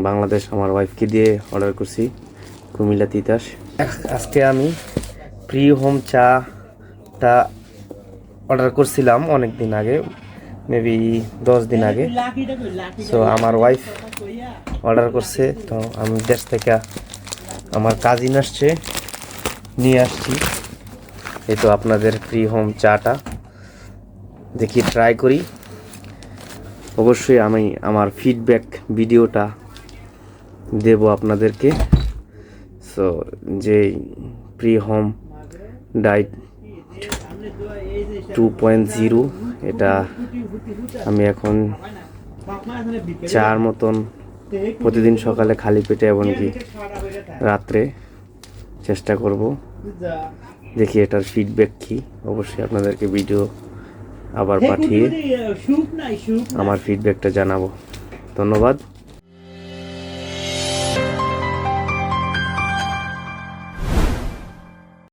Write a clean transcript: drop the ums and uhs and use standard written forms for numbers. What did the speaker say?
বাংলাদেশ আমার ওয়াইফকে দিয়ে অর্ডার করছি, কুমিল্লা তিতাস। আজকে আমি প্রি হোম চাটা অর্ডার করছিলাম অনেক দিন আগে, মেবি 10 দিন আগে। সো আমার ওয়াইফ অর্ডার করছে, তো আমি দেশ থেকে আমার কাজিন আসছে, নিয়ে আসছি। এই তো আপনাদের প্রি হোম চাটা দেখি, ট্রাই করি। অবশ্যই আমি আমার ফিডব্যাক ভিডিওটা দেব আপনাদেরকে। সো যে প্রি হোম ডায়েট 2.0 এটা আমি এখন চার মতন প্রতিদিন সকালে খালি পেটে এমনকি রাত্রে চেষ্টা করব। দেখি এটার ফিডব্যাক কি, অবশ্যই আপনাদেরকে ভিডিও আবার পাঠিয়ে আমার ফিডব্যাকটা জানাবো। ধন্যবাদ।